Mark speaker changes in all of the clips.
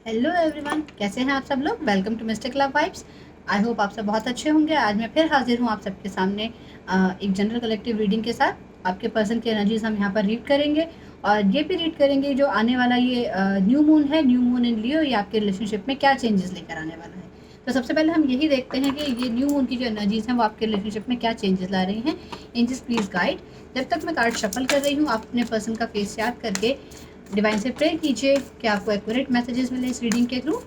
Speaker 1: Hello everyone, कैसे हैं आप सब लोग। Welcome to mister club vibes. I hope आप सब बहुत अच्छे होंगे। आज मैं फिर हाजिर हूँ आप सबके सामने एक जनरल कलेक्टिव रीडिंग के साथ। आपके पर्सन की एनर्जीज हम यहाँ पर रीड करेंगे और ये भी रीड करेंगे जो आने वाला ये न्यू मून है, न्यू मून इन लियो, ये आपके रिलेशनशिप में क्या चेंजेस लेकर आने वाला है। तो सबसे पहले हम यही देखते हैं कि ये न्यू मून की जो एनर्जीज हैं वो आपके रिलेशनशिप में क्या चेंजेस ला रही हैं। Angels please guide. जब तक मैं कार्ड शफल कर रही हूँ, आप अपने पर्सन का फेस याद करके डिवाइन से प्रे कीजिए कि आपको एक्यूरेट मैसेजेस मिले इस रीडिंग के थ्रू,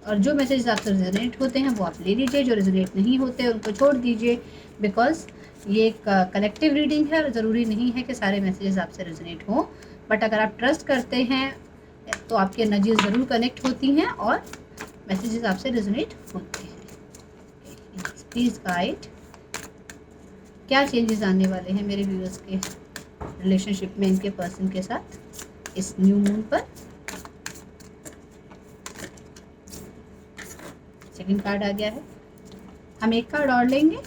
Speaker 1: और जो मैसेज आपसे रेजोनेट होते हैं वो आप ले लीजिए, जो रेजोनेट नहीं होते उनको छोड़ दीजिए। बिकॉज ये एक कलेक्टिव रीडिंग है और ज़रूरी नहीं है कि सारे मैसेजेस आपसे रेजोनेट हों, बट अगर आप ट्रस्ट करते हैं तो आपकी एनर्जीज ज़रूर कनेक्ट होती हैं और मैसेजेस आपसे रेजोनेट होते हैं। प्लीज़ गाइड, क्या चेंजेस आने वाले हैं मेरे व्यूअर्स के रिलेशनशिप में इनके पर्सन के साथ इस न्यू मून पर। सेकंड कार्ड आ गया है, हम एक कार्ड और लेंगे।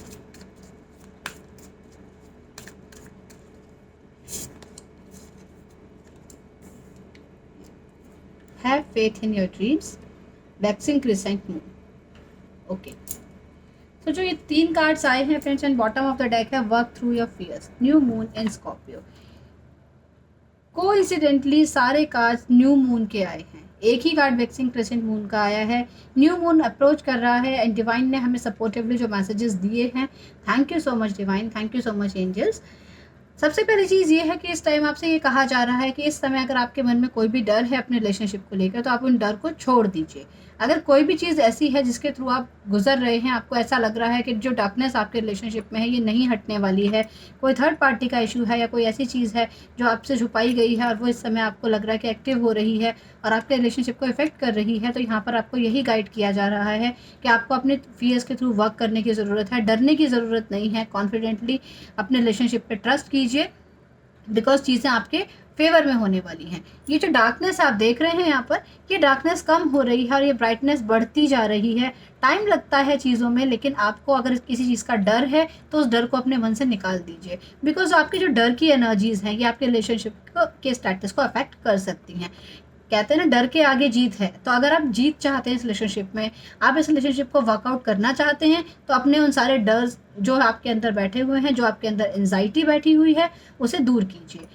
Speaker 1: Have faith in your dreams, waxing crescent moon. Okay, तो जो ये तीन कार्ड्स आए हैं friends and bottom of the deck है work through your fears, new moon in Scorpio. Coincidentally सारे कार्ड्स न्यू मून के आए हैं। एक ही कार्ड वैक्सिंग क्रिसेंट मून का आया है। न्यू मून अप्रोच कर रहा है एंड डिवाइन ने हमें सपोर्टिवली जो मैसेजेस दिए हैं, thank you so much divine, thank you so much angels. सबसे पहली चीज़ ये है कि इस टाइम आपसे ये कहा जा रहा है कि इस समय अगर आपके मन में कोई भी डर है अपने रिलेशनशिप को लेकर, तो आप उन डर को छोड़ दीजिए। अगर कोई भी चीज़ ऐसी है जिसके थ्रू आप गुजर रहे हैं, आपको ऐसा लग रहा है कि जो डार्कनेस आपके रिलेशनशिप में है ये नहीं हटने वाली है, कोई थर्ड पार्टी का इशू है या कोई ऐसी चीज़ है जो आपसे छुपाई गई है और वो इस समय आपको लग रहा है कि एक्टिव हो रही है और आपके रिलेशनशिप को इफेक्ट कर रही है, तो यहाँ पर आपको यही गाइड किया जा रहा है कि आपको अपने फियर्स के थ्रू वर्क करने की ज़रूरत है। डरने की ज़रूरत नहीं है, कॉन्फिडेंटली अपने रिलेशनशिप पे ट्रस्ट कीजिए, बिकॉज चीज़ें आपके फेवर में होने वाली हैं। ये जो डार्कनेस आप देख रहे हैं यहाँ पर, ये डार्कनेस कम हो रही है और ये ब्राइटनेस बढ़ती जा रही है। टाइम लगता है चीज़ों में, लेकिन आपको अगर किसी चीज़ का डर है तो उस डर को अपने मन से निकाल दीजिए, बिकॉज आपकी जो डर की एनर्जीज हैं ये आपके रिलेशनशिप के स्टेटस को अफेक्ट कर सकती हैं। कहते हैं ना, डर के आगे जीत है। तो अगर आप जीत चाहते हैं इस रिलेशनशिप में, आप इस रिलेशनशिप को वर्कआउट करना चाहते हैं, तो अपने उन सारे डर जो आपके अंदर बैठे हुए हैं, जो आपके अंदर एंजाइटी बैठी हुई है, उसे दूर कीजिए।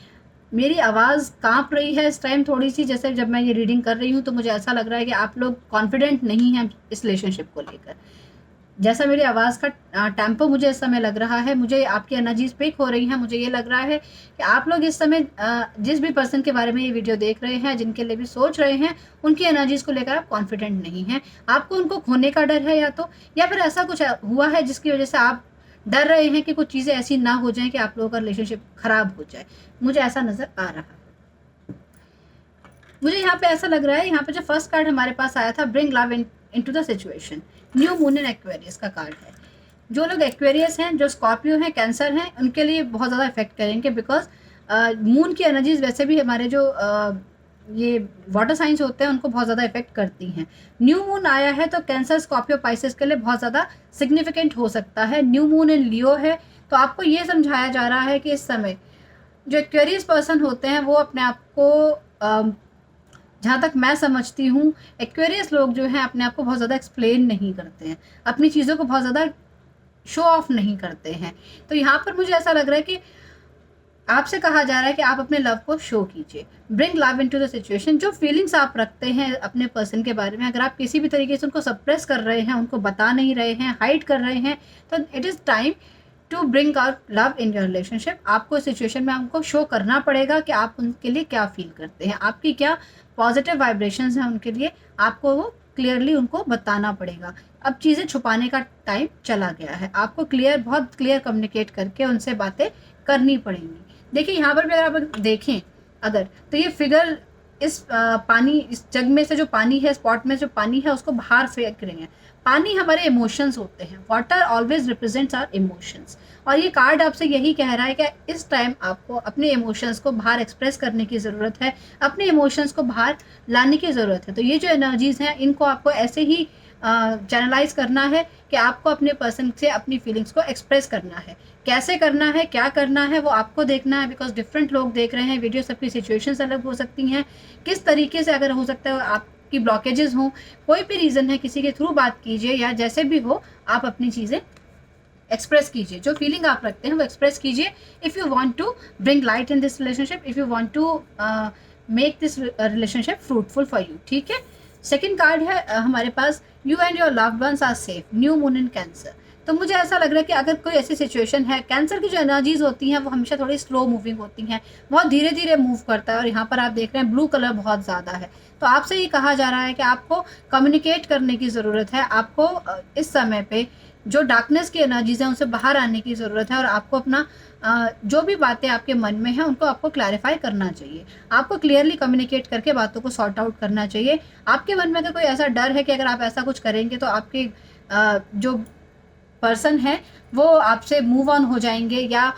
Speaker 1: मेरी आवाज़ कांप रही है इस टाइम थोड़ी सी, जैसे जब मैं ये रीडिंग कर रही हूँ तो मुझे ऐसा लग रहा है कि आप लोग कॉन्फिडेंट नहीं हैं इस रिलेशनशिप को लेकर। जैसा मेरी आवाज़ का टेम्पो मुझे इस समय लग रहा है, मुझे आपकी एनर्जीज पिक हो रही हैं, मुझे ये लग रहा है कि आप लोग इस समय जिस भी पर्सन के बारे में ये वीडियो देख रहे हैं, जिनके लिए भी सोच रहे हैं, उनकी एनर्जीज को लेकर आप कॉन्फिडेंट नहीं हैं। आपको उनको खोने का डर है या फिर ऐसा कुछ हुआ है जिसकी वजह से आप डर रहे हैं कि कुछ चीज़ें ऐसी ना हो जाएं कि आप लोगों का रिलेशनशिप खराब हो जाए। मुझे ऐसा नज़र आ रहा है। मुझे यहाँ पे ऐसा लग रहा है, यहाँ पे जो फर्स्ट कार्ड हमारे पास आया था, bring love into the situation, new moon in Aquarius का कार्ड है। जो लोग एक्वेरियस हैं, जो स्कॉर्पियो हैं, कैंसर हैं, उनके लिए बहुत ज़्यादा इफेक्ट करेंगे, बिकॉज मून की एनर्जीज वैसे भी हमारे जो ये वाटर साइंस होते हैं उनको बहुत ज़्यादा इफेक्ट करती हैं। न्यू मून आया है तो कैंसर, स्कॉर्पियो, पाइसेस के लिए बहुत ज़्यादा सिग्निफिकेंट हो सकता है। न्यू मून इन लियो है, तो आपको ये समझाया जा रहा है कि इस समय जो एक्वेरियस पर्सन होते हैं वो अपने आप को, जहाँ तक मैं समझती हूँ, एक्वेरियस लोग जो हैं अपने आप को बहुत ज़्यादा एक्सप्लेन नहीं करते हैं, अपनी चीज़ों को बहुत ज़्यादा शो ऑफ नहीं करते हैं। तो यहाँ पर मुझे ऐसा लग रहा है कि आपसे कहा जा रहा है कि आप अपने लव को शो कीजिए, bring love into the situation. जो फीलिंग्स आप रखते हैं अपने पर्सन के बारे में, अगर आप किसी भी तरीके से उनको सप्रेस कर रहे हैं, उनको बता नहीं रहे हैं, हाइड कर रहे हैं, तो it is time to bring out love in your relationship. आपको इस सिचुएशन में आपको शो करना पड़ेगा कि आप उनके लिए क्या फील करते हैं, आपकी क्या पॉजिटिव वाइब्रेशंस हैं उनके लिए, आपको वो क्लियरली उनको बताना पड़ेगा। अब चीज़ें छुपाने का टाइम चला गया है, आपको बहुत क्लियर कम्युनिकेट करके उनसे बातें करनी पड़ेंगी। देखिए यहाँ पर भी अगर आप देखें अगर, तो ये फिगर इस पानी, इस जग में से जो पानी है, स्पॉट में जो पानी है, उसको बाहर फेंक रहे हैं। पानी हमारे इमोशंस होते हैं, water always represents our emotions, और ये कार्ड आपसे यही कह रहा है कि इस टाइम आपको अपने इमोशंस को बाहर एक्सप्रेस करने की ज़रूरत है, अपने इमोशंस को बाहर लाने की ज़रूरत है। तो ये जो एनर्जीज़ हैं इनको आपको ऐसे ही चैनलाइज करना है कि आपको अपने पर्सन से अपनी फीलिंग्स को एक्सप्रेस करना है। कैसे करना है, क्या करना है, वो आपको देखना है, बिकॉज डिफरेंट लोग देख रहे हैं वीडियो, सबकी सिचुएशंस अलग हो सकती हैं। किस तरीके से अगर हो सकता है आप आपकी ब्लॉकेजेस हों, कोई भी रीज़न है, किसी के थ्रू बात कीजिए या जैसे भी हो आप अपनी चीज़ें एक्सप्रेस कीजिए, जो फीलिंग आप रखते हैं वो एक्सप्रेस कीजिए। If you want to bring light in this relationship, if you want to make this relationship fruitful for you, ठीक है। सेकंड कार्ड है हमारे पास, you and your loved ones are safe, new moon in Cancer. तो मुझे ऐसा लग रहा है कि अगर कोई ऐसी सिचुएशन है, कैंसर की जो एनर्जीज होती हैं वो हमेशा थोड़ी स्लो मूविंग होती हैं, बहुत धीरे धीरे मूव करता है, और यहाँ पर आप देख रहे हैं ब्लू कलर बहुत ज़्यादा है। तो आपसे ये कहा जा रहा है कि आपको कम्युनिकेट करने की ज़रूरत है, आपको इस समय पे जो डार्कनेस की एनर्जीज हैं उनसे बाहर आने की ज़रूरत है, और आपको अपना जो भी बातें आपके मन में हैं उनको आपको क्लैरिफाई करना चाहिए। आपको क्लियरली कम्युनिकेट करके बातों को सॉर्ट आउट करना चाहिए। आपके मन में अगर कोई ऐसा डर है कि अगर आप ऐसा कुछ करेंगे तो आपके जो पर्सन है वो आपसे मूव ऑन हो जाएंगे, या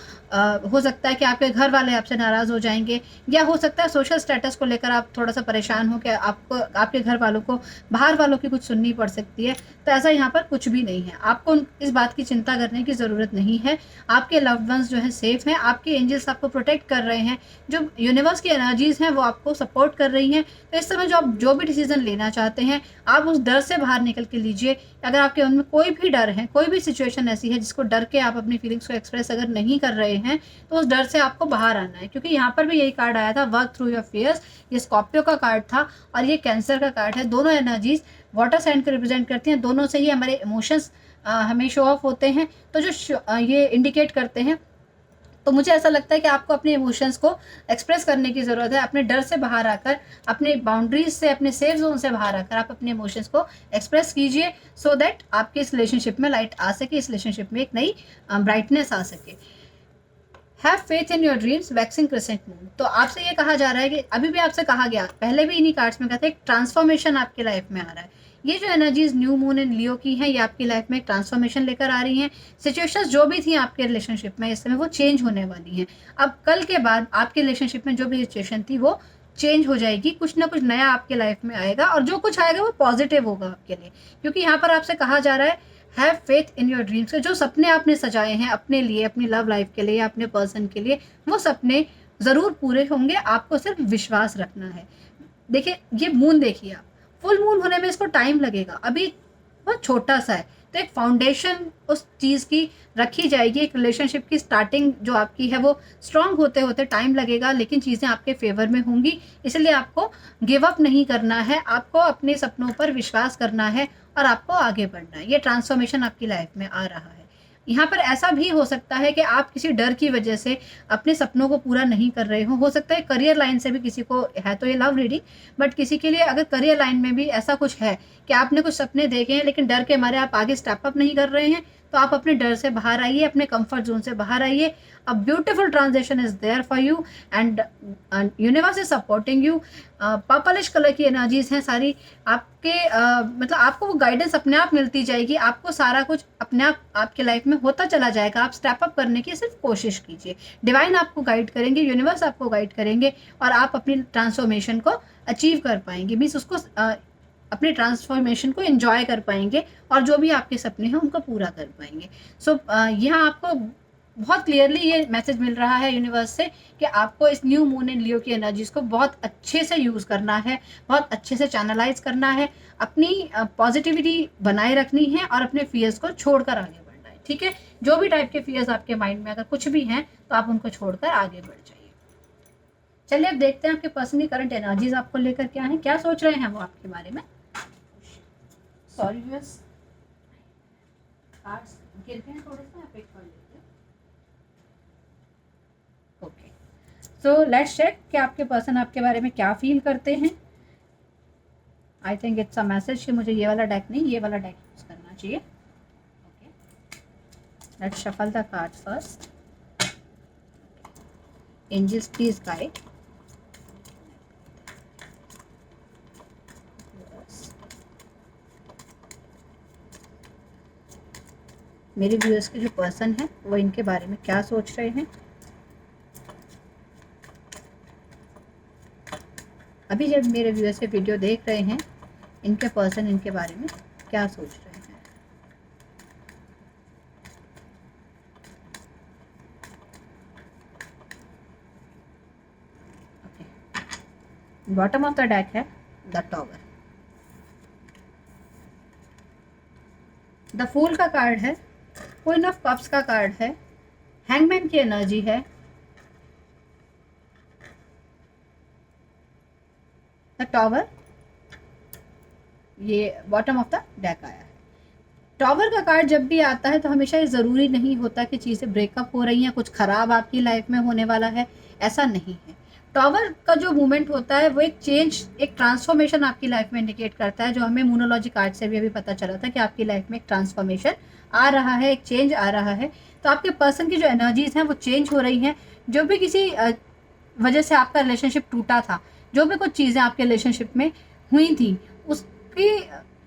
Speaker 1: हो सकता है कि आपके घर वाले आपसे नाराज़ हो जाएंगे, या हो सकता है सोशल स्टेटस को लेकर आप थोड़ा सा परेशान हो कि आपको आपके घर वालों को बाहर वालों की कुछ सुननी पड़ सकती है। तो ऐसा यहाँ पर कुछ भी नहीं है, आपको इस बात की चिंता करने की ज़रूरत नहीं है। आपके लव्ड वंस जो है सेफ हैं, आपके एंजल्स आपको प्रोटेक्ट कर रहे हैं, जो यूनिवर्स की एनर्जीज़ हैं वो आपको सपोर्ट कर रही हैं। तो इस समय जो भी डिसीजन लेना चाहते हैं आप उस डर से बाहर निकल के लीजिए। अगर आपके मन में कोई भी डर है, कोई भी सिचुएशन ऐसी है जिसको डर के आप अपनी फीलिंग्स को एक्सप्रेस अगर नहीं कर रहे हैं, तो उस डर से आपको बाहर आना है, क्योंकि यहाँ पर भी यही कार्ड आया था, वर्क थ्रू योर फियर्स। ये स्कॉर्पियो का कार्ड था और ये कैंसर का कार्ड है। दोनों एनर्जीज वाटर साइन को रिप्रेजेंट करती हैं, दोनों से ही हमारे इमोशंस हमें शो ऑफ होते हैं। तो जो ये इंडिकेट करते हैं, तो मुझे ऐसा लगता है कि आपको अपने इमोशंस को एक्सप्रेस करने की ज़रूरत है। अपने डर से बाहर आकर, अपने बाउंड्रीज से, अपने सेफ जोन से बाहर आकर आप अपने इमोशंस को एक्सप्रेस कीजिए, सो दैट आपके इस रिलेशनशिप में लाइट आ सके, इस रिलेशनशिप में एक नई ब्राइटनेस आ सके। Have faith in your dreams, waxing crescent moon. तो आपसे ये कहा जा रहा है कि अभी भी आपसे कहा गया, पहले भी इन्हीं कार्ड्स में कहा था, एक ट्रांसफॉर्मेशन आपकी लाइफ में आ रहा है। ये जो एनर्जीज न्यू मून इन लियो की हैं, ये आपकी लाइफ में एक ट्रांसफॉर्मेशन लेकर आ रही हैं। सिचुएशंस जो भी थी आपके रिलेशनशिप में इस समय वो चेंज होने वाली हैं। अब कल के बाद आपके रिलेशनशिप में जो भी सिचुएशन थी वो चेंज हो जाएगी, कुछ ना कुछ नया आपके लाइफ में आएगा, और जो कुछ आएगा वो पॉजिटिव होगा आपके लिए, क्योंकि यहाँ पर आपसे कहा जा रहा है have faith in your dreams. जो सपने आपने सजाए हैं अपने लिए, अपनी लव लाइफ के लिए या अपने पर्सन के लिए, वो सपने ज़रूर पूरे होंगे, आपको सिर्फ विश्वास रखना है। देखिए ये मून देखिए आप, फुल मून होने में इसको टाइम लगेगा, अभी बहुत छोटा सा है, तो एक फाउंडेशन उस चीज़ की रखी जाएगी। एक रिलेशनशिप की स्टार्टिंग जो आपकी है वो स्ट्रांग होते होते टाइम लगेगा, लेकिन चीज़ें आपके फेवर में होंगी। इसलिए आपको गिव अप नहीं करना है, आपको अपने सपनों पर विश्वास करना है और आपको आगे बढ़ना है। ये ट्रांसफॉर्मेशन आपकी लाइफ में आ रहा है। यहाँ पर ऐसा भी हो सकता है कि आप किसी डर की वजह से अपने सपनों को पूरा नहीं कर रहे हो सकता है करियर लाइन से भी किसी को है, तो ये लव रीडिंग, बट किसी के लिए अगर करियर लाइन में भी ऐसा कुछ है कि आपने कुछ सपने देखे हैं लेकिन डर के मारे आप आगे स्टेप अप नहीं कर रहे हैं, तो आप अपने डर से बाहर आइए, अपने कंफर्ट जोन से बाहर आइए। A beautiful transaction is there for you and universe is supporting you. Purplish colour की एनर्जीज हैं सारी आपके, मतलब आपको वो गाइडेंस अपने आप मिलती जाएगी, आपको सारा कुछ अपने आप आपके लाइफ में होता चला जाएगा। आप स्टेप अप करने की सिर्फ कोशिश कीजिए, डिवाइन आपको गाइड करेंगे, यूनिवर्स आपको गाइड करेंगे, और आप अपनी ट्रांसफॉर्मेशन को अचीव कर पाएंगे, मीन्स उसको अपने ट्रांसफॉर्मेशन को एंजॉय कर पाएंगे, और जो भी आपके सपने हैं उनको पूरा कर पाएंगे। सो यहाँ आपको बहुत क्लियरली ये मैसेज मिल रहा है यूनिवर्स से कि आपको इस न्यू मून इन लियो की एनर्जीज को बहुत अच्छे से यूज़ करना है, बहुत अच्छे से चैनलाइज करना है, अपनी पॉजिटिविटी बनाए रखनी है और अपने फियर्स को छोड़कर आगे बढ़ना है, ठीक है। जो भी टाइप के फियर्स आपके माइंड में अगर कुछ भी हैं तो आप उनको छोड़कर आगे बढ़ जाइए। चलिए अब देखते हैं आपके पर्सन की करंट एनर्जीज आपको लेकर क्या है, क्या सोच रहे हैं वो आपके बारे में। सॉरी व्यूअर्स, कार्ड्स गिर गए हैं थोड़े से, आप एक कर लेते हैं। ओके, सो लेट्स चेक कि आपके पर्सन आपके बारे में क्या फील करते हैं। I think it's a message कि मुझे ये वाला डेक नहीं, ये वाला डेक यूज करना चाहिए। Okay, let's shuffle the card first. Angels please guide. मेरे व्यूअर्स के जो पर्सन है वो इनके बारे में क्या सोच रहे हैं, अभी जब मेरे व्यूअर्स ये वीडियो देख रहे हैं इनके पर्सन इनके बारे में क्या सोच रहे हैं। Okay, bottom of the deck है द टॉवर। द फूल का कार्ड है, क्वीन ऑफ कप्स का कार्ड है, हैंगमैन की एनर्जी है, द टॉवर, ये बॉटम ऑफ द डेक आया है। टॉवर का कार्ड जब भी आता है तो हमेशा ये ज़रूरी नहीं होता कि चीज़ें ब्रेकअप हो रही हैं, कुछ ख़राब आपकी लाइफ में होने वाला है, ऐसा नहीं है। टॉवर का जो मूवमेंट होता है वो एक चेंज, एक ट्रांसफॉर्मेशन आपकी लाइफ में इंडिकेट करता है, जो हमें मोनोलॉजी कार्ड से भी अभी पता चला था कि आपकी लाइफ में एक ट्रांसफॉर्मेशन आ रहा है, एक चेंज आ रहा है। तो आपके पर्सन की जो एनर्जीज हैं वो चेंज हो रही हैं। जो भी किसी वजह से आपका रिलेशनशिप टूटा था, जो भी कुछ चीज़ें आपके रिलेशनशिप में हुई थी, उसकी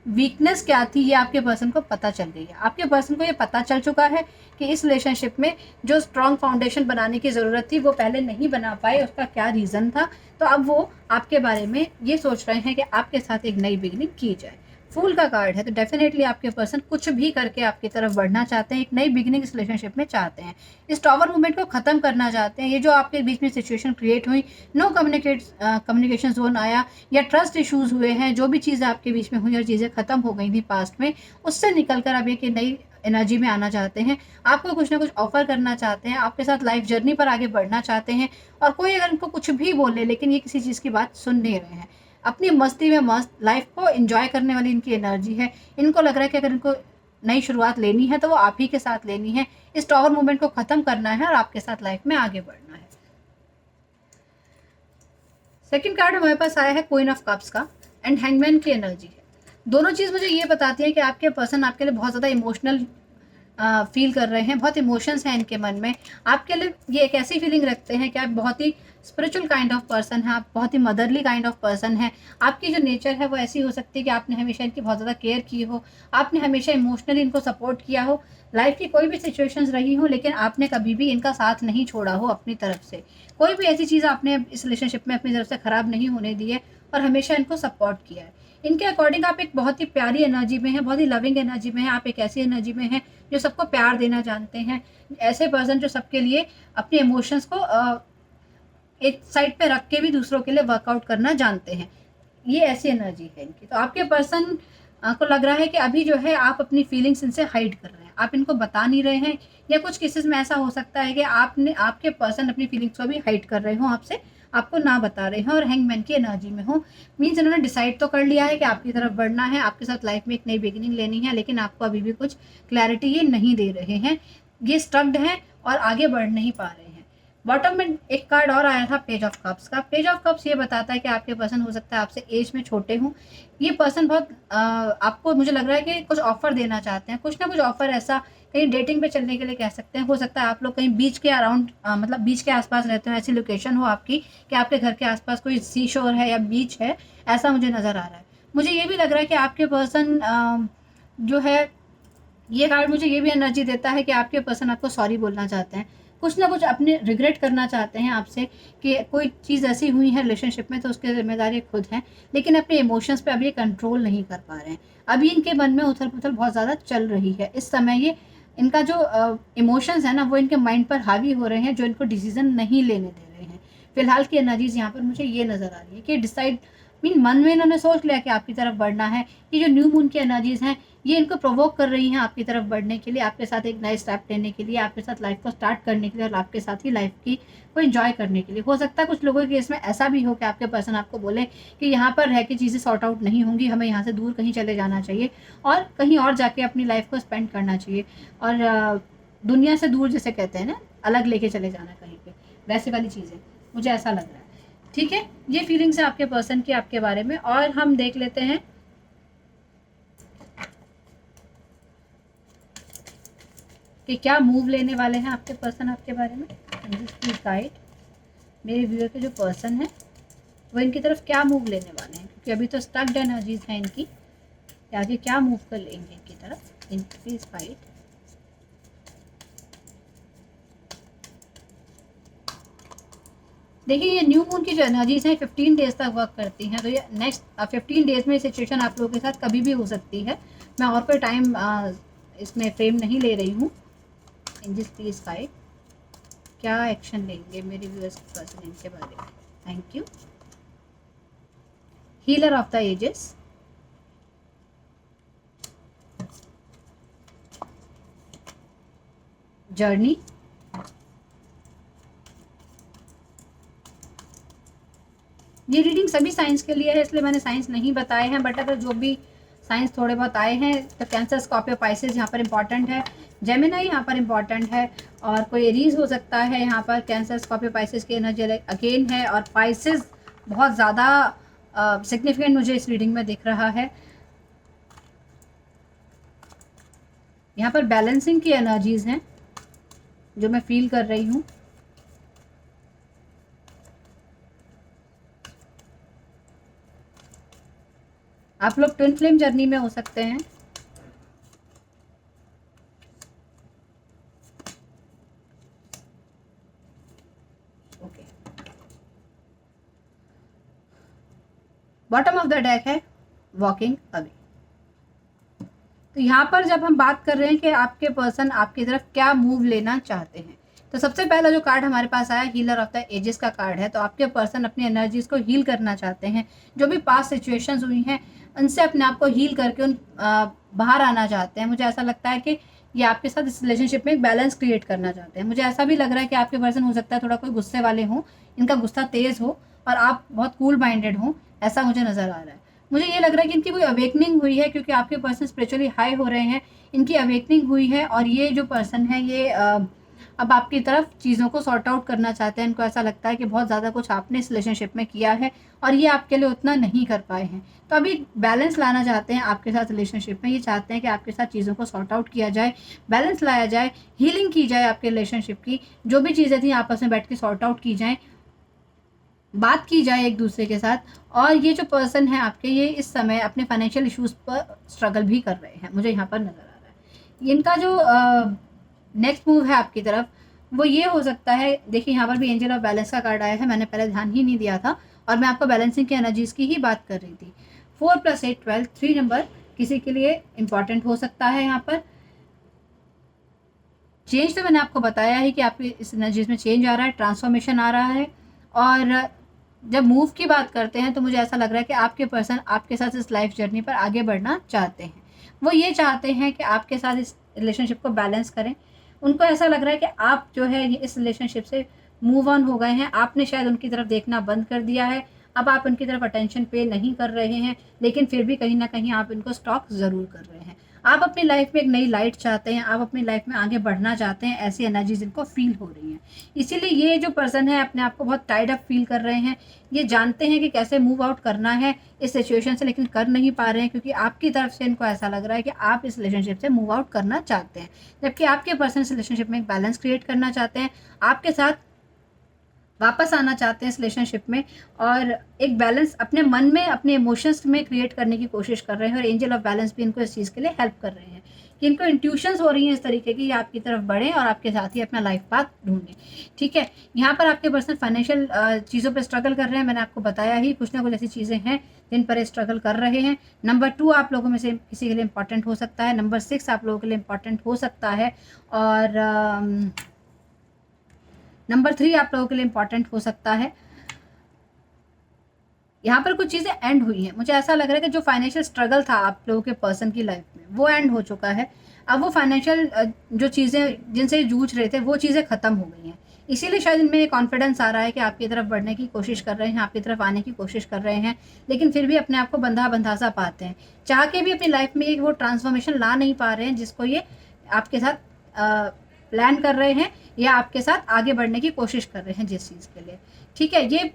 Speaker 1: वीकनेस क्या थी ये आपके पर्सन को पता चल गई है। आपके पर्सन को ये पता चल चुका है कि इस रिलेशनशिप में जो स्ट्रॉन्ग फाउंडेशन बनाने की ज़रूरत थी वो पहले नहीं बना पाए, उसका क्या रीज़न था। तो अब वो आपके बारे में ये सोच रहे हैं कि आपके साथ एक नई बिगनिंग की जाए। फूल का कार्ड है, तो डेफिनेटली आपके पर्सन कुछ भी करके आपकी तरफ बढ़ना चाहते हैं, एक नई बिगनिंग इस रिलेशनशिप में चाहते हैं, इस टॉवर मूवमेंट को ख़त्म करना चाहते हैं। ये जो आपके बीच में सिचुएशन क्रिएट हुई, नो कम्युनिकेशन जोन आया या ट्रस्ट इश्यूज हुए हैं, जो भी चीज़ें आपके बीच में हुई और चीज़ें ख़त्म हो गई थी पास्ट में, उससे निकल कर अब एक नई एनर्जी में आना चाहते हैं। आपको कुछ ना कुछ ऑफर करना चाहते हैं, आपके साथ लाइफ जर्नी पर आगे बढ़ना चाहते हैं। और कोई अगर इनको कुछ भी बोले लेकिन ये किसी चीज़ की बात सुन नहीं रहे हैं, अपनी मस्ती में मस्त लाइफ को एंजॉय करने वाली इनकी एनर्जी है। इनको लग रहा है कि अगर इनको नई शुरुआत लेनी है तो वो आप ही के साथ लेनी है, इस टॉवर मूवमेंट को ख़त्म करना है और आपके साथ लाइफ में आगे बढ़ना है। सेकंड कार्ड हमारे पास आया है क्वीन ऑफ कप्स का एंड हैंगमैन की एनर्जी है। दोनों चीज़ मुझे ये बताती है कि आपके पर्सन आपके लिए बहुत ज़्यादा इमोशनल फील कर रहे हैं, बहुत इमोशंस हैं इनके मन में। आपके लिए ये एक ऐसी फीलिंग रखते हैं कि आप बहुत ही स्पिरिचुअल काइंड ऑफ पर्सन हैं, आप बहुत ही मदरली काइंड ऑफ पर्सन हैं। आपकी जो नेचर है वो ऐसी हो सकती है कि आपने हमेशा इनकी बहुत ज़्यादा केयर की हो, आपने हमेशा इमोशनली इनको सपोर्ट किया हो, लाइफ की कोई भी सिचुएशंस रही हो लेकिन आपने कभी भी इनका साथ नहीं छोड़ा हो अपनी तरफ से। कोई भी ऐसी चीज़ आपने इस रिलेशनशिप में अपनी तरफ से ख़राब नहीं होने दी है और हमेशा इनको सपोर्ट किया है। इनके अकॉर्डिंग आप एक बहुत ही प्यारी एनर्जी में हैं, बहुत ही लविंग एनर्जी में हैं, आप एक ऐसी एनर्जी में हैं जो सबको प्यार देना जानते हैं, ऐसे पर्सन जो सबके लिए अपने इमोशंस को एक साइड पे रख के भी दूसरों के लिए वर्कआउट करना जानते हैं। ये ऐसी एनर्जी है इनकी। तो आपके पर्सन को लग रहा है कि अभी जो है आप अपनी फीलिंग्स इनसे हाइड कर रहे हैं, आप इनको बता नहीं रहे हैं, या कुछ केसेस में ऐसा हो सकता है कि आपके पर्सन अपनी फीलिंग्स को भी हाइड कर रहे हो आपसे, आपको ना बता रहे हैं और हैंगमैन की एनर्जी में हो। मीन्स इन्होंने डिसाइड तो कर लिया है कि आपकी तरफ बढ़ना है, आपके साथ लाइफ में एक नई बिगिनिंग लेनी है, लेकिन आपको अभी भी कुछ क्लैरिटी ये नहीं दे रहे हैं, ये स्टक्ड हैं और आगे बढ़ नहीं पा रहे हैं। बॉटम में एक कार्ड और आया था पेज ऑफ कप्स का। पेज ऑफ कप्स ये बताता है कि आपके पर्सन हो सकता है आपसे एज में छोटे हों। ये पर्सन बहुत आपको मुझे लग रहा है कि कुछ ऑफर देना चाहते हैं, कुछ ना कुछ ऑफर ऐसा, कहीं डेटिंग पे चलने के लिए कह सकते हैं। हो सकता है आप लोग कहीं बीच के अराउंड मतलब बीच के आसपास रहते हो, ऐसी लोकेशन हो आपकी कि आपके घर के आसपास कोई सी शोर है या बीच है, ऐसा मुझे नज़र आ रहा है। मुझे ये भी लग रहा है कि आपके पर्सन जो है, ये कार्ड मुझे ये भी एनर्जी देता है कि आपके पर्सन आपको सॉरी बोलना चाहते हैं, कुछ ना कुछ अपने रिग्रेट करना चाहते हैं आपसे कि कोई चीज़ ऐसी हुई है रिलेशनशिप में तो उसकी जिम्मेदारी खुद है, लेकिन अपने इमोशंस पे अभी कंट्रोल नहीं कर पा रहे हैं। अभी इनके मन में उथल पुथल बहुत ज़्यादा चल रही है इस समय। ये इनका जो इमोशंस है ना वो इनके माइंड पर हावी हो रहे हैं, जो इनको डिसीजन नहीं लेने दे रहे हैं। फिलहाल की एनर्जीज यहाँ पर मुझे ये नज़र आ रही है कि डिसाइड मन में इन्होंने सोच लिया कि आपकी तरफ बढ़ना है। ये जो न्यू मून की एनर्जीज हैं ये इनको प्रोवोक कर रही हैं आपकी तरफ बढ़ने के लिए, आपके साथ एक नए स्टेप लेने के लिए, आपके साथ लाइफ को स्टार्ट करने के लिए और आपके साथ ही लाइफ की को एंजॉय करने के लिए। हो सकता है कुछ लोगों के केस में ऐसा भी हो कि आपके पर्सन आपको बोले कि यहाँ पर रह के चीज़ें सॉर्ट आउट नहीं होंगी, हमें यहाँ से दूर कहीं चले जाना चाहिए और कहीं और जाके अपनी लाइफ को स्पेंड करना चाहिए, और दुनिया से दूर जैसे कहते हैं ना, अलग लेके चले जाना कहीं पे, वैसे वाली चीज़ें मुझे ऐसा लग रहा है। ठीक है, ये फीलिंग्स है आपके पर्सन की आपके बारे में। और हम देख लेते हैं कि क्या मूव लेने वाले हैं आपके पर्सन आपके बारे में। प्लीज गाइड मेरे व्यूअर के जो पर्सन है वो इनकी तरफ क्या मूव लेने वाले हैं, क्योंकि अभी तो स्टक्ड एनर्जीज हैं इनकी, कि आगे क्या मूव कर लेंगे इनकी तरफ। Please guide. देखिए ये न्यू मून की जो एनर्जीज हैं 15 डेज तक वर्क करती हैं, तो ये नेक्स्ट 15 डेज में सिचुएशन आप लोगों के साथ कभी भी हो सकती है। मैं और कोई टाइम इसमें फ्रेम नहीं ले रही हूँ। इन दिस प्लीज गाइड क्या एक्शन लेंगे मेरे व्यूअर्स के पर्सन इनके बारे में। Thank you. Healer of the ages, journey, ये रीडिंग सभी साइंस के लिए है, इसलिए मैंने साइंस नहीं बताए हैं, बट अगर जो भी साइंस थोड़े बहुत आए हैं तो कैंसर, स्कॉर्पियो, पाइसेस यहाँ पर इंपॉर्टेंट है, जेमिनाई यहाँ पर इंपॉर्टेंट है, और कोई एरीज हो सकता है यहाँ पर। कैंसर, स्कॉर्पियो, पाइसेस की एनर्जी अगेन है, और पाइसेस बहुत ज़्यादा सिग्निफिकेंट मुझे इस रीडिंग में दिख रहा है। यहाँ पर बैलेंसिंग की एनर्जीज हैं जो मैं फील कर रही हूँ। आप लोग ट्विन फ्लेम जर्नी में हो सकते हैं। Okay, bottom of the deck है वॉकिंग अवे। तो यहाँ पर जब हम बात कर रहे हैं कि आपके पर्सन आपकी तरफ क्या मूव लेना चाहते हैं, तो सबसे पहला जो कार्ड हमारे पास आया हीलर ऑफ द एजेस का कार्ड है। तो आपके पर्सन अपनी एनर्जीज को हील करना चाहते हैं, जो भी पास्ट सिचुएशंस हुई हैं उनसे अपने आप को हील करके बाहर आना चाहते हैं। मुझे ऐसा लगता है कि ये आपके साथ इस रिलेशनशिप में एक बैलेंस क्रिएट करना चाहते हैं। मुझे ऐसा भी लग रहा है कि आपके पर्सन हो सकता है थोड़ा कोई गुस्से वाले हों, इनका गुस्सा तेज़ हो और आप बहुत कूल माइंडेड हों, ऐसा मुझे नज़र आ रहा है। मुझे ये लग रहा है कि इनकी कोई अवेकनिंग हुई है, क्योंकि आपके पर्सन स्पिरिचुअली हाई हो रहे हैं, इनकी अवेकनिंग हुई है, और ये जो पर्सन है ये अब आपकी तरफ चीज़ों को सॉर्ट आउट करना चाहते हैं। इनको ऐसा लगता है कि बहुत ज़्यादा कुछ आपने इस रिलेशनशिप में किया है और ये आपके लिए उतना नहीं कर पाए हैं, तो अभी बैलेंस लाना चाहते हैं आपके साथ रिलेशनशिप में। ये चाहते हैं कि आपके साथ चीज़ों को सॉर्ट आउट किया जाए, बैलेंस लाया जाए, हीलिंग की जाए आपके रिलेशनशिप की। जो भी चीज़ें थी आपस में बैठ के सॉर्ट आउट की जाएँ, बात की जाए एक दूसरे के साथ। और ये जो पर्सन है आपके, ये इस समय अपने फाइनेंशियल इश्यूज़ पर स्ट्रगल भी कर रहे हैं, मुझे यहाँ पर नज़र आ रहा है। इनका जो नेक्स्ट मूव है आपकी तरफ वो ये हो सकता है, देखिए यहाँ पर भी एंजल ऑफ बैलेंस का कार्ड आया है, मैंने पहले ध्यान ही नहीं दिया था और मैं आपको बैलेंसिंग की एनर्जीज़ की ही बात कर रही थी। 4 + 8 12, 3 नंबर किसी के लिए इम्पॉर्टेंट हो सकता है। यहाँ पर चेंज तो मैंने आपको बताया ही कि आपकी इस एनर्जीज में चेंज आ रहा है, ट्रांसफॉर्मेशन आ रहा है। और जब मूव की बात करते हैं तो मुझे ऐसा लग रहा है कि आपके पर्सन आपके साथ इस लाइफ जर्नी पर आगे बढ़ना चाहते हैं। वो ये चाहते हैं कि आपके साथ इस रिलेशनशिप को बैलेंस करें। उनको ऐसा लग रहा है कि आप जो है इस रिलेशनशिप से मूव ऑन हो गए हैं, आपने शायद उनकी तरफ देखना बंद कर दिया है, अब आप उनकी तरफ अटेंशन पे नहीं कर रहे हैं, लेकिन फिर भी कहीं ना कहीं आप इनको स्टॉक ज़रूर कर रहे हैं। आप अपनी लाइफ में एक नई लाइट चाहते हैं, आप अपनी लाइफ में आगे बढ़ना चाहते हैं, ऐसी एनर्जीज इनको फील हो रही हैं। इसीलिए ये जो पर्सन है अपने आप को बहुत टाइड अप फील कर रहे हैं। ये जानते हैं कि कैसे मूव आउट करना है इस सिचुएशन से, लेकिन कर नहीं पा रहे हैं, क्योंकि आपकी तरफ से इनको ऐसा लग रहा है कि आप इस रिलेशनशिप से मूव आउट करना चाहते हैं, जबकि आपके पर्सन इस रिलेशनशिप में एक बैलेंस क्रिएट करना चाहते हैं, आपके साथ वापस आना चाहते हैं इस रिलेशनशिप में, और एक बैलेंस अपने मन में, अपने इमोशंस में क्रिएट करने की कोशिश कर रहे हैं। और एंजल ऑफ बैलेंस भी इनको इस चीज़ के लिए हेल्प कर रहे हैं कि इनको इंट्यूशंस हो रही हैं इस तरीके की, आपकी तरफ बढ़ें और आपके साथ ही अपना लाइफ पाथ ढूंढें। ठीक है, यहाँ पर आपके पर्सन फाइनेंशियल चीज़ों पर स्ट्रगल कर रहे हैं। मैंने आपको बताया ही कुछ ना कुछ ऐसी चीज़ें हैं जिन पर स्ट्रगल कर रहे हैं। नंबर 2 आप लोगों में से किसी के लिए इंपॉर्टेंट हो सकता है, नंबर 6 आप लोगों के लिए इंपॉर्टेंट हो सकता है, और नंबर 3 आप लोगों के लिए इंपॉर्टेंट हो सकता है। यहाँ पर कुछ चीज़ें एंड हुई हैं। मुझे ऐसा लग रहा है कि जो फाइनेंशियल स्ट्रगल था आप लोगों के पर्सन की लाइफ में वो एंड हो चुका है। अब वो फाइनेंशियल जो चीज़ें जिनसे जूझ रहे थे वो चीज़ें ख़त्म हो गई हैं। इसीलिए शायद इनमें ये कॉन्फिडेंस आ रहा है कि आपकी तरफ बढ़ने की कोशिश कर रहे हैं, आपकी तरफ आने की कोशिश कर रहे हैं, लेकिन फिर भी अपने आप को बंधा बंधा सा पाते हैं। चाह के भी अपनी लाइफ में वो ट्रांसफॉर्मेशन ला नहीं पा रहे हैं जिसको ये आपके साथ प्लान कर रहे हैं या आपके साथ आगे बढ़ने की कोशिश कर रहे हैं जिस चीज़ के लिए। ठीक है, ये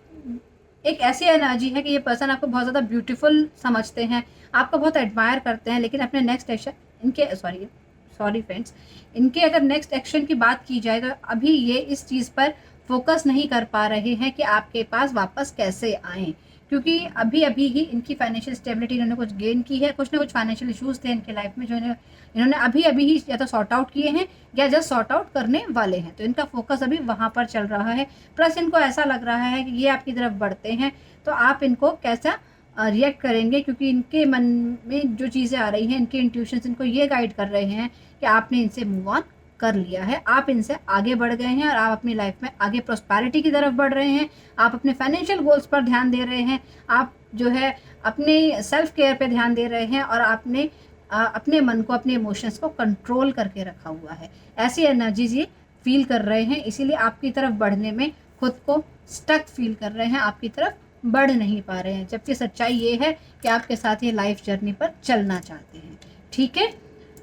Speaker 1: एक ऐसी एनर्जी है कि ये पर्सन आपको बहुत ज़्यादा ब्यूटीफुल समझते हैं, आपको बहुत एडमायर करते हैं, लेकिन अपने नेक्स्ट एक्शन इनके सॉरी फ्रेंड्स, इनके अगर नेक्स्ट एक्शन की बात की जाए तो अभी ये इस चीज़ पर फोकस नहीं कर पा रहे हैं कि आपके पास वापस कैसे आएँ, क्योंकि अभी अभी ही इनकी फाइनेंशियल स्टेबिलिटी इन्होंने कुछ गेन की है। कुछ ना कुछ फाइनेंशियल इश्यूज़ थे इनके लाइफ में जो इन्होंने अभी अभी ही या तो सॉर्ट आउट किए हैं या जस्ट सॉर्ट आउट करने वाले हैं, तो इनका फोकस अभी वहाँ पर चल रहा है। प्लस इनको ऐसा लग रहा है कि ये आपकी तरफ बढ़ते हैं तो आप इनको कैसा रिएक्ट करेंगे, क्योंकि इनके मन में जो चीज़ें आ रही हैं, इनके इंट्यूशंस इनको ये गाइड कर रहे हैं कि आपने इनसे मूव ऑन कर लिया है, आप इनसे आगे बढ़ गए हैं और आप अपनी लाइफ में आगे प्रॉस्पेरिटी की तरफ बढ़ रहे हैं, आप अपने फाइनेंशियल गोल्स पर ध्यान दे रहे हैं, आप जो है अपने सेल्फ केयर पे ध्यान दे रहे हैं और आपने अपने मन को, अपने इमोशंस को कंट्रोल करके रखा हुआ है। ऐसी एनर्जीज ये फील कर रहे हैं, इसीलिए आपकी तरफ बढ़ने में खुद को स्टक फील कर रहे हैं, आपकी तरफ बढ़ नहीं पा रहे हैं। जबकि सच्चाई ये है कि आपके साथ ये लाइफ जर्नी पर चलना चाहते हैं। ठीक है,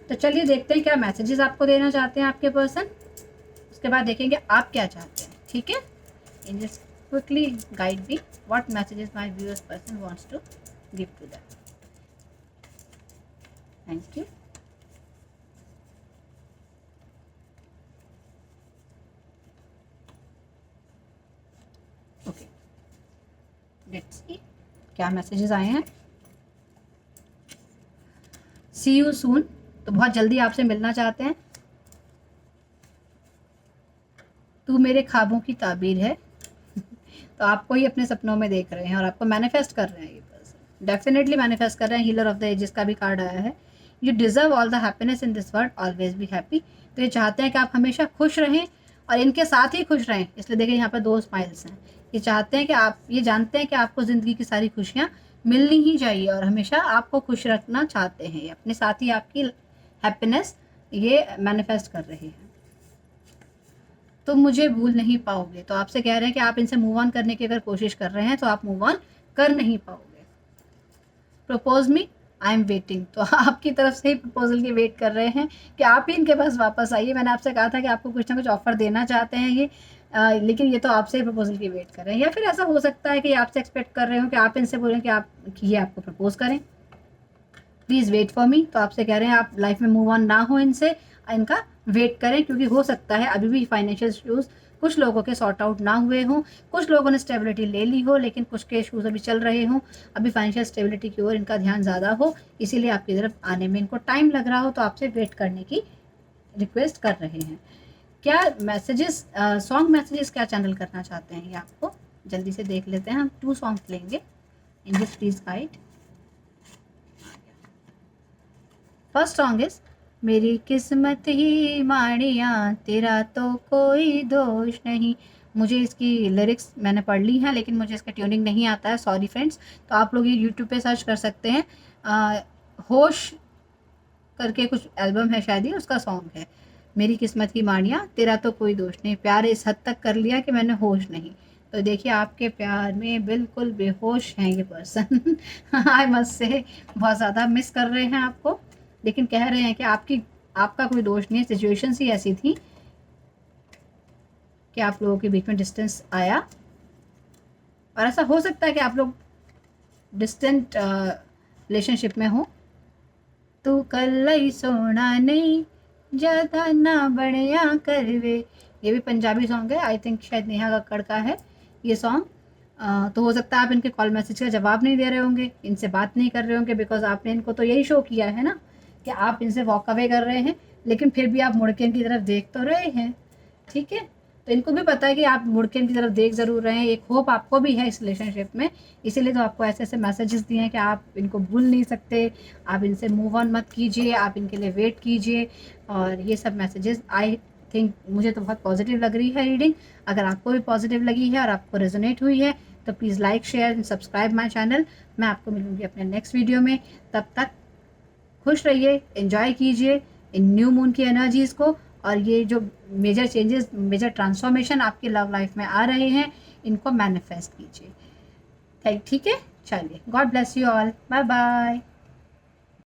Speaker 1: तो चलिए देखते हैं क्या मैसेजेस आपको देना चाहते हैं आपके पर्सन, उसके बाद देखेंगे आप क्या चाहते हैं। ठीक है, in just quickly guide me what messages my viewers person wants to give to them. Thank you. Okay, let's see क्या मैसेजेस आए हैं। सी यू सून, तो बहुत जल्दी आपसे मिलना चाहते हैं। तू मेरे ख्वाबों की ताबीर है तो आपको ही अपने सपनों में देख रहे हैं और आपको मैनिफेस्ट कर रहे हैं। ये पर्सन डेफिनेटली मैनिफेस्ट कर रहे हैं। हीलर ऑफ द एजेस का भी कार्ड आया है। You deserve all the happiness in this world, always be happy. तो ये चाहते हैं कि आप हमेशा खुश रहें और इनके साथ ही खुश रहें। इसलिए देखिए यहाँ पर 2 स्माइल्स हैं। ये चाहते हैं कि आप, ये जानते हैं कि आपको ज़िंदगी की सारी खुशियाँ मिलनी ही चाहिए और हमेशा आपको खुश रखना चाहते हैं। अपने साथ ही आपकी हैप्पीनेस ये मैनिफेस्ट कर रहे हैं। तुम मुझे भूल नहीं पाओगे, तो आपसे कह रहे हैं कि आप इनसे मूव ऑन करने की अगर कोशिश कर रहे हैं तो आप मूव ऑन कर नहीं पाओगे। Propose me, I am waiting, तो आपकी तरफ से ही प्रपोजल की वेट कर रहे हैं कि आप ही इनके पास वापस आइए। मैंने आपसे कहा था कि आपको कुछ ना कुछ ऑफर देना चाहते हैं ये, लेकिन ये तो आपसे ही प्रपोजल की वेट कर रहे हैं। या फिर ऐसा हो सकता है कि आपसे एक्सपेक्ट कर रहे हो कि आप इनसे बोलें कि ये आपको प्रपोज करें। प्लीज़ वेट फॉर मी, तो आपसे कह रहे हैं आप लाइफ में मूव ऑन ना हो इनसे, इनका वेट करें, क्योंकि हो सकता है अभी भी फाइनेंशियल इश्यूज कुछ लोगों के सॉर्ट आउट ना हुए हों। कुछ लोगों ने स्टेबिलिटी ले ली हो, लेकिन कुछ के इश्यूज अभी चल रहे हों। अभी फाइनेंशियल स्टेबिलिटी की ओर इनका ध्यान ज़्यादा हो, इसीलिए आपकी तरफ आने में इनको टाइम लग रहा हो, तो आपसे वेट करने की रिक्वेस्ट कर रहे हैं। क्या मैसेजेस, सॉन्ग मैसेजेस क्या चैनल करना चाहते हैं ये आपको, जल्दी से देख लेते हैं। हम 2 सॉन्ग्स लेंगे। इन this please guide. First song is मेरी किस्मत ही माड़िया, तेरा तो कोई दोष नहीं। मुझे इसकी लिरिक्स मैंने पढ़ ली हैं, लेकिन मुझे इसका ट्यूनिंग नहीं आता है, सॉरी फ्रेंड्स। तो आप लोग ये यूट्यूब पे सर्च कर सकते हैं। होश करके कुछ एल्बम है शायद, ही उसका सॉन्ग है मेरी किस्मत की माड़िया, तेरा तो कोई दोष नहीं। प्यार इस हद तक कर लिया कि मैंने होश नहीं। तो देखिए आपके प्यार में बिल्कुल बेहोश हैं ये पर्सन। आई मस्ट से बहुत ज़्यादा मिस कर रहे हैं आपको, लेकिन कह रहे हैं कि आपका कोई दोष नहीं है। सिचुएशंस ही ऐसी थी कि आप लोगों के बीच में डिस्टेंस आया, और ऐसा हो सकता है कि आप लोग डिस्टेंट रिलेशनशिप में हो। तू कल्लई सोना नहीं, ज़्यादा ना बढ़िया करवे, ये भी पंजाबी सॉन्ग है। आई थिंक शायद नेहा कक्कड़ का है ये सॉन्ग। तो हो सकता है आप इनके कॉल मैसेज का जवाब नहीं दे रहे होंगे, इनसे बात नहीं कर रहे होंगे, बिकॉज आपने इनको तो यही शो किया है ना कि आप इनसे वॉक अवे कर रहे हैं, लेकिन फिर भी आप मुड़ के इनकी तरफ देख तो रहे हैं। ठीक है, तो इनको भी पता है कि आप मुड़ के इनकी तरफ देख ज़रूर रहे हैं। एक होप आपको भी है इस रिलेशनशिप में, इसीलिए तो आपको ऐसे ऐसे मैसेजेस दिए हैं कि आप इनको भूल नहीं सकते, आप इनसे मूव ऑन मत कीजिए, आप इनके लिए वेट कीजिए। और ये सब मैसेजेस आई थिंक मुझे तो बहुत पॉजिटिव लग रही है रीडिंग। अगर आपको भी पॉजिटिव लगी है और आपको रेजोनेट हुई है तो please like, share and subscribe my channel. मैं आपको मिलूँगी अपने नेक्स्ट वीडियो में। तब तक खुश रहिए, एंजॉय कीजिए इन न्यू मून की एनर्जीज़ को, और ये जो मेजर चेंजेस, मेजर ट्रांसफॉर्मेशन आपकी लव लाइफ में आ रहे हैं, इनको मैनिफेस्ट कीजिए। ठीक है, चलिए, God bless you all, bye bye.